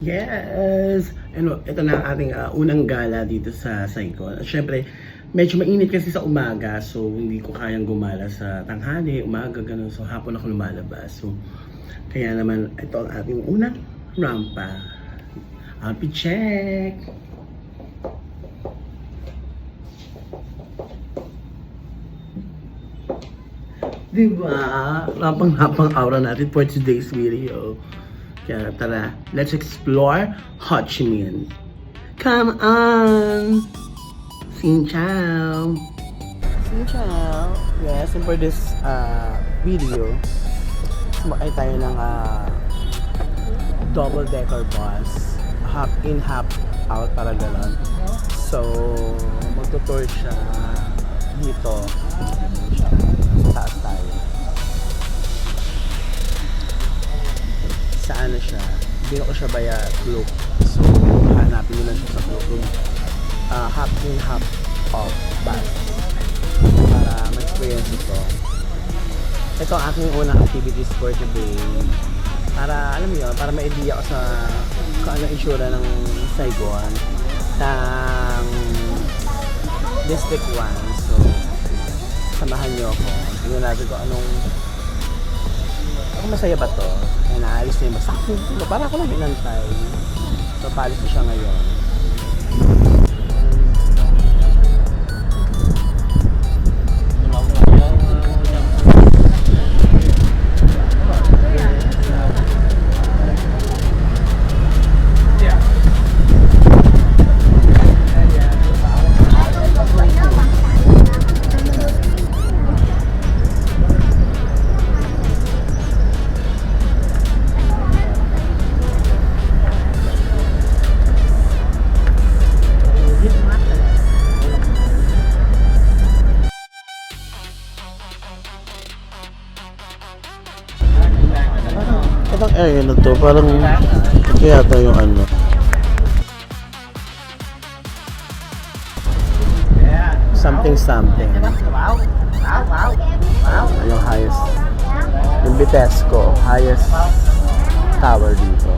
Yes! Ano, ito na ang ating unang gala dito sa Saigon. At syempre, medyo mainit kasi sa umaga, so hindi ko kayang gumala sa tanghali, umaga, ganun. So hapon ako lumalabas. So, kaya naman, ito ang ating unang rampa. Happy check! Diba? Rampang-rapang aura natin for today's video. Kaya tara, let's explore Ho Chi Minh. Come on! Xin chào! Xin chào! Yes, and for this video, sumakay tayo ng double-decker bus. Half in, half out, para gano'n. So, magtutour siya dito. Sa taas tayo. Sa ano siya, bino ko siya via Klook. So, hanapin nyo lang siya sa Klook. Half in, half off bus. Para ma-experience ito. Ito ang aking unang activities for today. Para, alam mo yun, para ma-idea ko sa kung ano itsura ng Saigon ng District 1. So, samahan nyo ako. Tingnan natin kung anong masaya ba to? Ay, naalis na yung basta. Para ako lang inantay. So, paalis na siya ngayon. Itong area na to, parang kaya ito yung ano. Something. Yung highest. Yung Vitesco, highest tower dito.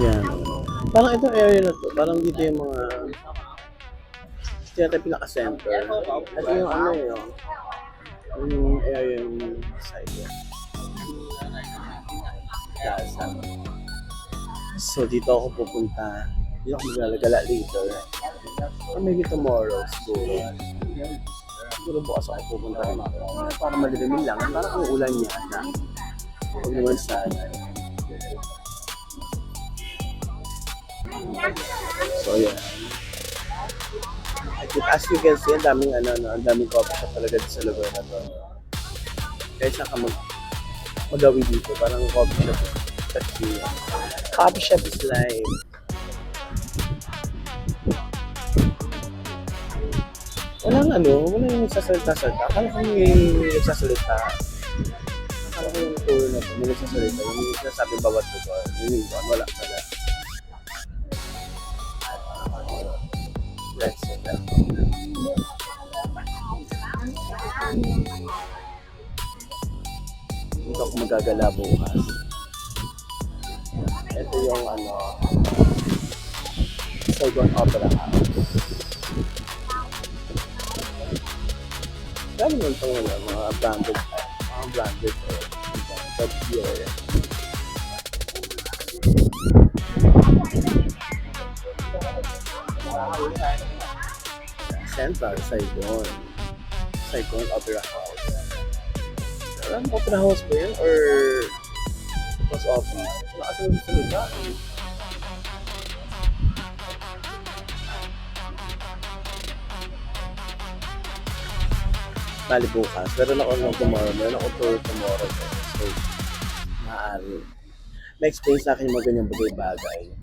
Yan. Parang itong area na to, parang dito yung mga dito yung pinaka-center. Ito yung ano yung area yung side yan. So dito ako pupunta. Dito ako maglalagala later. Or maybe tomorrow siguro. Siguro bukas ako pupunta rin. Para malilimin lang. Parang ang ulan niya na. Huwag naman sana. So yeah. As you can see, ang daming coffee shop talaga sa lugar na to. Kahit saan ka magawi dito, parang coffee shop kasi coffee shop is life. Wala yung nagsasalita. Akala ko yung nagsasalita. Akala ko yung tour na ito, may nagsasalita. Yung sinasabi bawat lugar, yung wala pala. Let's see that. Dito ako magagala bukas. Ito yung Saigon Opera House. Dami naman itong mga branded but here. Central Saigon Opera House. Alam mo, Opera House ba yun? Or post office? Nakasunod sa lugar. Bali bukas. Meron ako tour tomorrow. So, maaari. Ma-explain sa akin yung mga ganyang bagay-bagay.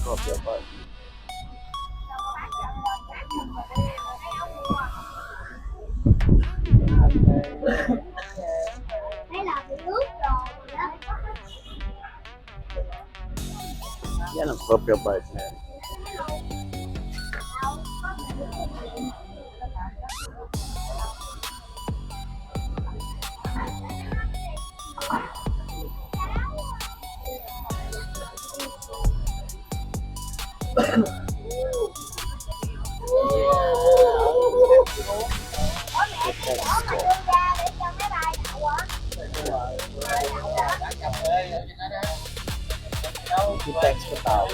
Coffee apart. Yan ang proprio partner. Text ko tao.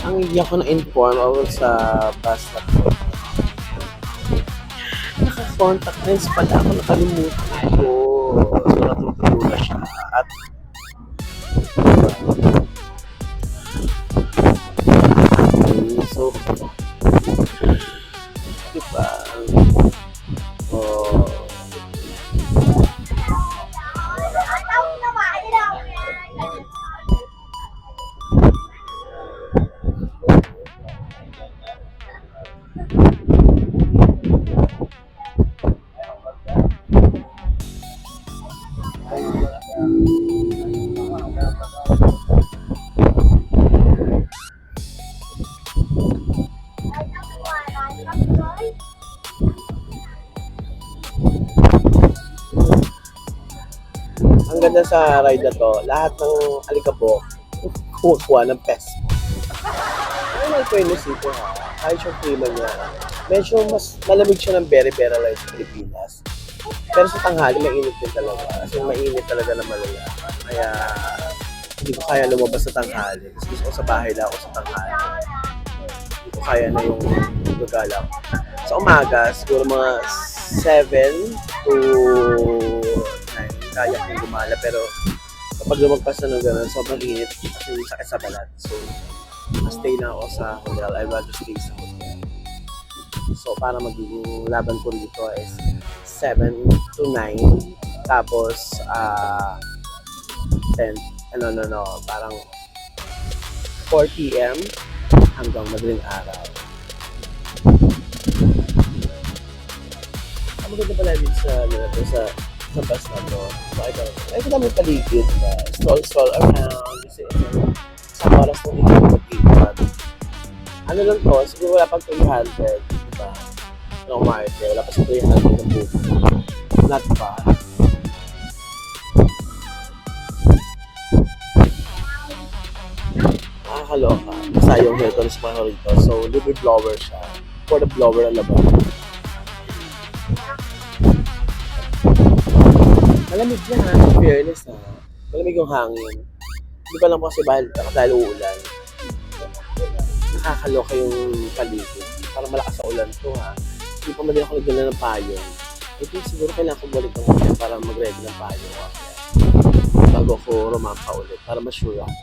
Ang hindi ako na-inform about sa bus na to. Naka-contact lens pala ako, nakalimutan ko. So, natutulog siya. At so, diba? Oh, ang ganda sa ride na to, lahat ng alikabok kumukuha ng peso. Ano na ito yung musiko ha? Kahit yung klima niya, medyo mas malamig siya ng very light sa Pilipinas. Pero sa tanghali, mainit din talaga. Kasi mainit talaga na malala. Kaya hindi ko kaya lumabas sa tanghali. Mas gusto ko sa bahay lang ako sa tanghali. Hindi ko kaya na yung gagala ko. Sa umaga, siguro mga 7 to 9, kaya kong gumala. Pero kapag lumagpas na ng gano'n, sobrang init kasi sakit sa balat. So, stay na ako sa hotel. I'd rather stay sa hotel. So, para magiging laban ko dito is 7 to 9. Tapos, 10. Parang 4 p.m. hanggang madaling araw. Ang maganda pala dito sa bus na to. Ay, ito namin paligid. Stroll around. Kasi sa oras na dito mag-ikot. Ano lang to, siguro wala pang 300. Diba? No market. Wala pa sa 300 ng buko. Not bad. Nakakaloka. Basta yung Hilton Spa rito. So, libre blower siya. For the blower ang laban. Malamig na ha. Fairness ha. Malamig yung hangin. Hindi pa lang po kasi dahil uulan. Nakakaloka yung paligid. Parang malakas sa ulan to ha. Hindi pa madali ako nagdala ng payong. Ito siguro kailangan ko balik ng hotel para mag-ready ng payong. Bago ko rumampa ulit. Para ma-sure ako.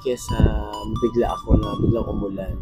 Kesa bigla ako na biglang umulan.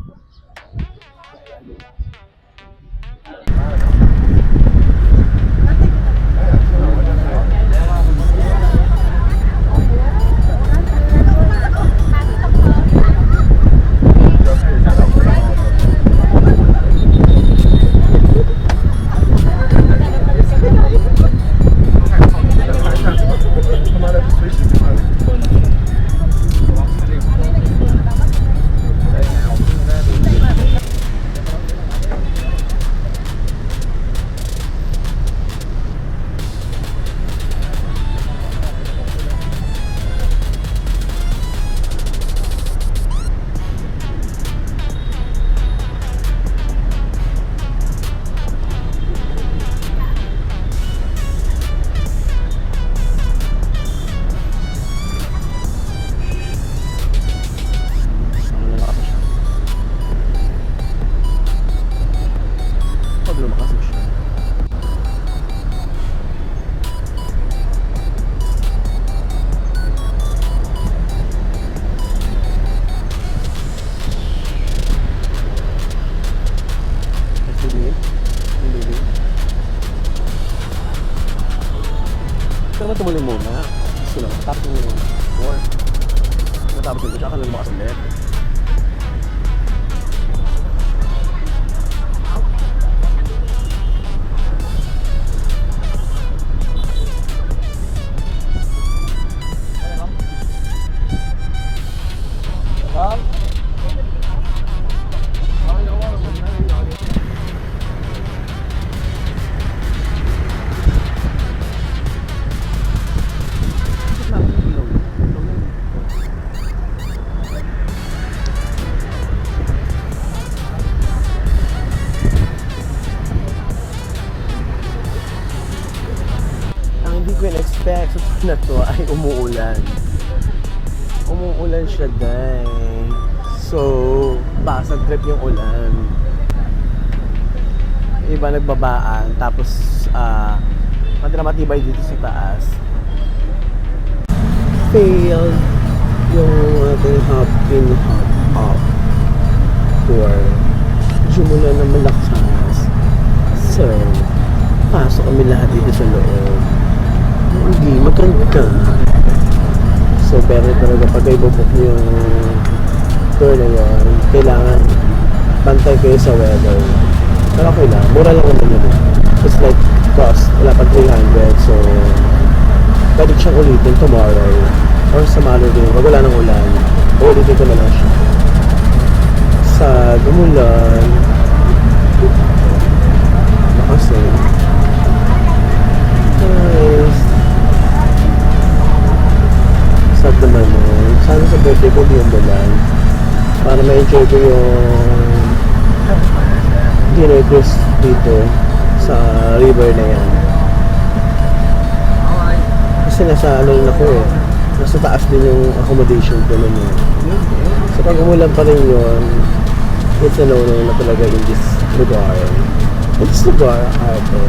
na to ay umuulan. Umuulan siya, guys. So, basa trip yung ulan. Iba nagbabaan, tapos matibay dito sa taas. Failed yung ating hop in, hop off tour. Simula na malakas. So, pasok kami lahat dito sa loob. Hindi maganda. So, pero talaga pag ibubok niyo yung tour na yun, kailangan bantay kayo sa weather. Pero okay lang, mura lang naman yun. It's like cost, wala pang 300. So, pwede siyang ulitin tomorrow or sa Saturday, wag wala ng ulan. Uulitin ko na lang siya. Sa gumulan, kasi guys, sad naman nun. Sana sa birthday ko di yung bulan para ma-enjoy ko yung dinner cruise dito sa river na yan. Kasi nasa ano rin ako eh, nasa taas din yung accommodation ko nun eh. So pag umulan pa rin yun, it's a no-no na talaga in this lugar. In this lugar, ate.